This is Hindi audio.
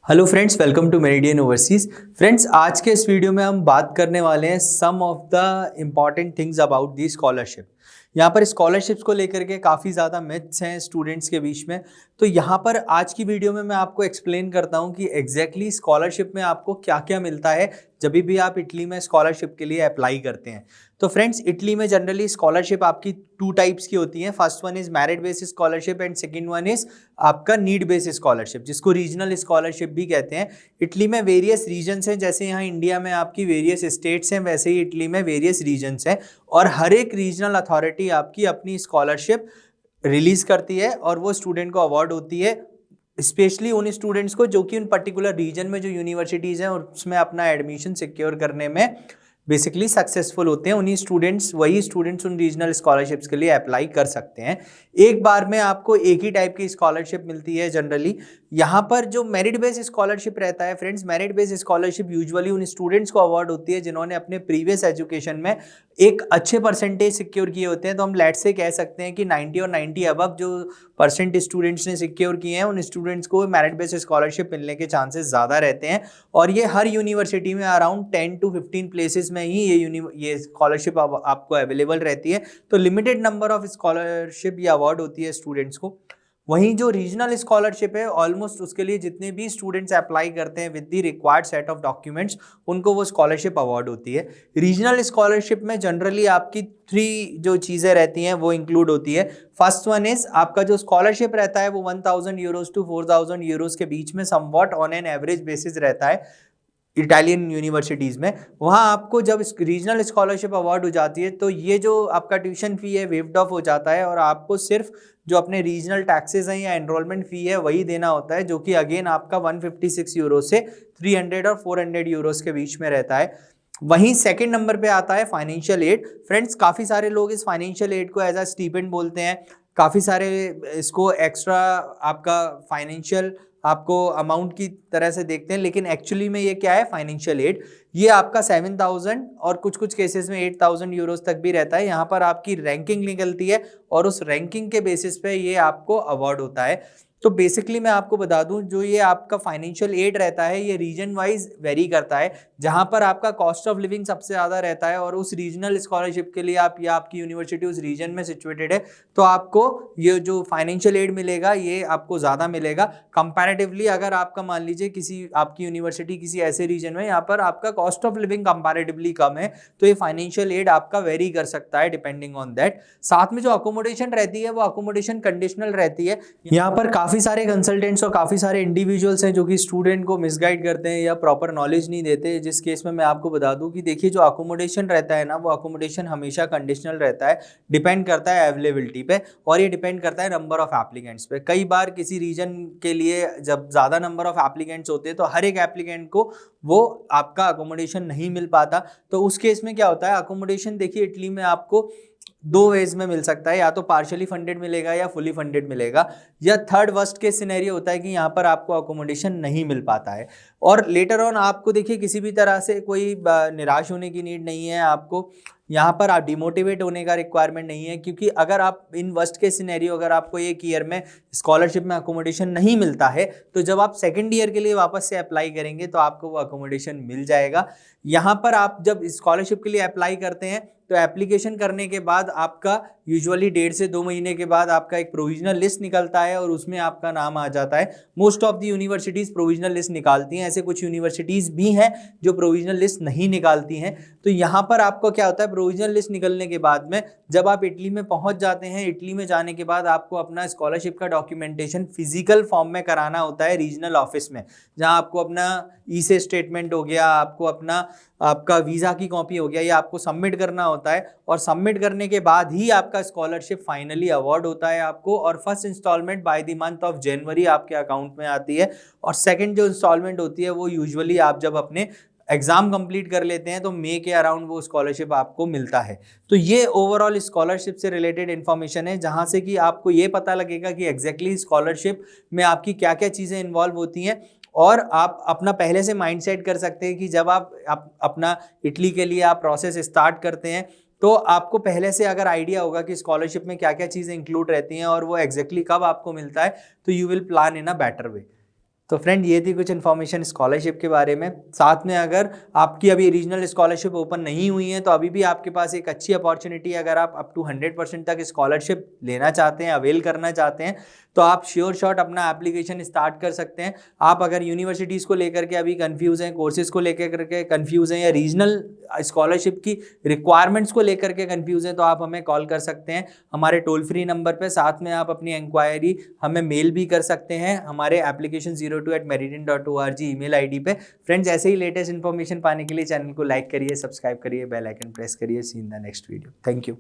Hello friends, welcome to Meridian Overseas. Friends, आज के इस वीडियो में हम बात करने वाले हैं some of the important things about the scholarship. यहाँ पर स्कॉलरशिप्स को लेकर के काफ़ी ज़्यादा मिथ्स हैं स्टूडेंट्स के बीच में। तो यहाँ पर आज की वीडियो में मैं आपको एक्सप्लेन करता हूँ कि एग्जैक्टली स्कॉलरशिप में आपको क्या क्या मिलता है जब भी आप इटली में स्कॉलरशिप के लिए अप्लाई करते हैं। तो फ्रेंड्स, इटली में जनरली स्कॉलरशिप आपकी टू टाइप्स की होती है। First one is merit basis scholarship and second one is आपका नीड बेसिस स्कॉलरशिप, जिसको रीजनल स्कॉलरशिप भी कहते हैं। इटली में वेरियस रीजन्स हैं, जैसे यहाँ इंडिया में आपकी वेरियस स्टेट्स हैं, वैसे ही इटली में वेरियस रीजन्स हैं और हर एक रीजनल अथॉरिटी आपकी अपनी स्कॉलरशिप रिलीज करती है और वो स्टूडेंट को अवार्ड होती है, स्पेशली उन स्टूडेंट्स को जो कि उन पर्टिकुलर रीजन में जो यूनिवर्सिटीज़ हैं उसमें अपना एडमिशन सिक्योर करने में बेसिकली सक्सेसफुल होते हैं। वही स्टूडेंट्स उन रीजनल स्कॉलरशिप्स के लिए अप्लाई कर सकते हैं। एक बार में आपको एक ही टाइप की स्कॉलरशिप मिलती है जनरली। यहाँ पर जो मेरिट बेस्ड स्कॉलरशिप रहता है friends, merit based scholarship usually उन स्टूडेंट्स को अवार्ड होती है जिन्होंने अपने प्रीवियस एजुकेशन में एक अच्छे परसेंटेज सिक्योर किए होते हैं। तो हम लेट्स से कह सकते हैं कि 90 और 90 अबव जो परसेंट स्टूडेंट्स ने सिक्योर किए हैं, उन स्टूडेंट्स को मेरिट बेस्ड स्कॉलरशिप मिलने के चांसेस ज़्यादा रहते हैं। और ये हर यूनिवर्सिटी में अराउंड 10 to 15 प्लेसेस में ही ये स्कॉलरशिप आपको अवेलेबल रहती है। तो लिमिटेड नंबर ऑफ स्कॉलरशिप या अवार्ड होती है स्टूडेंट्स को। वहीं जो रीजनल स्कॉलरशिप है, ऑलमोस्ट उसके लिए जितने भी स्टूडेंट्स अप्लाई करते हैं with the required set of documents, उनको वो स्कॉलरशिप अवार्ड होती है। रीजनल स्कॉलरशिप में जनरली आपकी 3 जो चीज़ें रहती हैं वो इंक्लूड होती है। फर्स्ट वन इज आपका जो स्कॉलरशिप रहता है वो 1000 यूरोज टू 4000 यूरोज के बीच में somewhat on an average basis रहता है इटालियन यूनिवर्सिटीज़ में। वहाँ आपको जब रीजनल स्कॉलरशिप अवार्ड हो जाती है तो ये जो आपका ट्यूशन फी है वेव्ड ऑफ हो जाता है और आपको सिर्फ जो अपने रीजनल टैक्सेस हैं या एनरोलमेंट फी है वही देना होता है, जो कि अगेन आपका 156 यूरो से 300 और 400 यूरोस के बीच में रहता है। वहीं सेकंड नंबर पे आता है फाइनेंशियल एड। फ्रेंड्स, काफ़ी सारे लोग इस फाइनेंशियल एड को एज अ स्टीपेंड बोलते हैं, काफ़ी सारे इसको एक्स्ट्रा आपका फाइनेंशियल आपको अमाउंट की तरह से देखते हैं, लेकिन एक्चुअली में ये क्या है फाइनेंशियल एड। ये आपका 7000 और कुछ कुछ केसेस में 8000 यूरोस तक भी रहता है। यहाँ पर आपकी रैंकिंग निकलती है और उस रैंकिंग के बेसिस पे ये आपको अवार्ड होता है। तो बेसिकली मैं आपको बता दूं, जो ये आपका फाइनेंशियल एड रहता है ये रीजन वाइज वेरी करता है। जहां पर आपका कॉस्ट ऑफ लिविंग सबसे ज़्यादा रहता है और उस रीजनल स्कॉलरशिप के लिए आप या आपकी यूनिवर्सिटी उस रीजन में सिचुएटेड है, तो आपको ये जो फाइनेंशियल एड मिलेगा ये आपको ज़्यादा मिलेगा कंपैरेटिवली। अगर आपका मान लीजिए किसी आपकी यूनिवर्सिटी किसी ऐसे रीजन में यहाँ पर आपका कॉस्ट ऑफ लिविंग कंपैरेटिवली कम है, तो ये फाइनेंशियल एड आपका वेरी कर सकता है डिपेंडिंग ऑन दैट। साथ में जो अकोमोडेशन रहती है वो अकोमोडेशन कंडीशनल रहती है। यहाँ पर काफ़ी सारे कंसल्टेंट्स और काफ़ी सारे इंडिविजुअल्स हैं जो कि स्टूडेंट को मिसगाइड करते हैं या प्रॉपर नॉलेज नहीं देते, जिस केस में मैं आपको बता दूं कि देखिए जो अकोमोडेशन रहता है ना, वो अकोमोडेशन हमेशा कंडीशनल रहता है, डिपेंड करता है अवेलेबिलिटी पे और ये डिपेंड करता है नंबर ऑफ एप्लीकेंट्स पे। कई बार किसी रीजन के लिए जब ज़्यादा नंबर ऑफ एप्लीकेंट्स होते हैं तो हर एक एप्लीकेंट को वो आपका अकोमोडेशन नहीं मिल पाता। तो उस केस में क्या होता है, अकोमोडेशन देखिए इटली में आपको 2 वेज में मिल सकता है, या तो पार्शियली फंडेड मिलेगा या फुली फंडेड मिलेगा, या थर्ड वर्स्ट केस सिनेरियो होता है कि यहाँ पर आपको अकोमोडेशन नहीं मिल पाता है। और लेटर ऑन आपको देखिए किसी भी तरह से कोई निराश होने की नीड नहीं है, आपको यहाँ पर आप डिमोटिवेट होने का रिक्वायरमेंट नहीं है, क्योंकि अगर आप इन वर्स्ट केस सिनेरियो अगर आपको एक ईयर में स्कॉलरशिप में अकोमोडेशन नहीं मिलता है तो जब आप सेकेंड ईयर के लिए वापस से अप्लाई करेंगे तो आपको वो अकोमोडेशन मिल जाएगा। यहाँ पर आप जब स्कॉलरशिप के लिए अप्लाई करते हैं तो एप्लीकेशन करने के बाद आपका यूजुअली 1.5 से 2 महीने के बाद आपका एक प्रोविजनल लिस्ट निकलता है और उसमें आपका नाम आ जाता है। Most of the universities provisional list निकालती हैं, ऐसे कुछ यूनिवर्सिटीज़ भी हैं जो प्रोविजनल लिस्ट नहीं निकालती हैं। तो यहाँ पर आपको क्या होता है, प्रोविजनल लिस्ट निकलने के बाद में जब आप इटली में पहुँच जाते हैं, इटली में जाने के बाद आपको अपना स्कॉलरशिप का डॉक्यूमेंटेशन फिजिकल फॉर्म में कराना होता है रीजनल ऑफिस में, जहाँ आपको अपना ई से स्टेटमेंट हो गया, आपको अपना आपका वीज़ा की कॉपी हो गया, ये आपको सबमिट करना होता है और सबमिट करने के बाद ही आपका स्कॉलरशिप फाइनली अवार्ड होता है आपको। और first instalment by the month of January आपके अकाउंट में आती है और सेकंड जो इंस्टॉलमेंट होती है वो यूजुअली आप जब अपने एग्जाम कंप्लीट कर लेते हैं तो मई के अराउंड वो स्कॉलरशिप आपको मिलता है। तो ये ओवरऑल स्कॉलरशिप से रिलेटेड इन्फॉर्मेशन है, जहां से कि आपको ये पता लगेगा कि एग्जैक्टली स्कॉलरशिप में आपकी क्या क्या चीज़ें इन्वॉल्व होती हैं और आप अपना पहले से माइंड सेट कर सकते हैं कि जब आप अपना इटली के लिए आप प्रोसेस स्टार्ट करते हैं तो आपको पहले से अगर आइडिया होगा कि स्कॉलरशिप में क्या क्या चीज़ें इंक्लूड रहती हैं और वो एग्जैक्टली कब आपको मिलता है, तो you will plan in a better way. तो फ्रेंड ये थी कुछ इन्फॉर्मेशन स्कॉलरशिप के बारे में। साथ में अगर आपकी अभी रीजनल स्कॉलरशिप ओपन नहीं हुई है तो अभी भी आपके पास एक अच्छी अपॉर्चुनिटी है। अगर आप अप टू 100% तक स्कॉलरशिप लेना चाहते हैं, अवेल करना चाहते हैं, तो आप श्योर शॉट अपना एप्लीकेशन स्टार्ट कर सकते हैं। आप अगर यूनिवर्सिटीज़ को लेकर के अभी कंफ्यूज हैं, कोर्सेज को लेकर के कंफ्यूज हैं, या रीजनल स्कॉलरशिप की रिक्वायरमेंट्स को लेकर के कंफ्यूज हैं, तो आप हमें कॉल कर सकते हैं हमारे टोल फ्री नंबर पे। साथ में आप अपनी इंक्वायरी हमें मेल भी कर सकते हैं हमारे application02@meridian.org ईमेल आईडी पे। फ्रेंड्स, ऐसे ही लेटेस्ट इन्फॉर्मेशन पाने के लिए चैनल को लाइक करिए, सब्सक्राइब करिए, बेल आइकन प्रेस करिए। See in the next video. Thank you.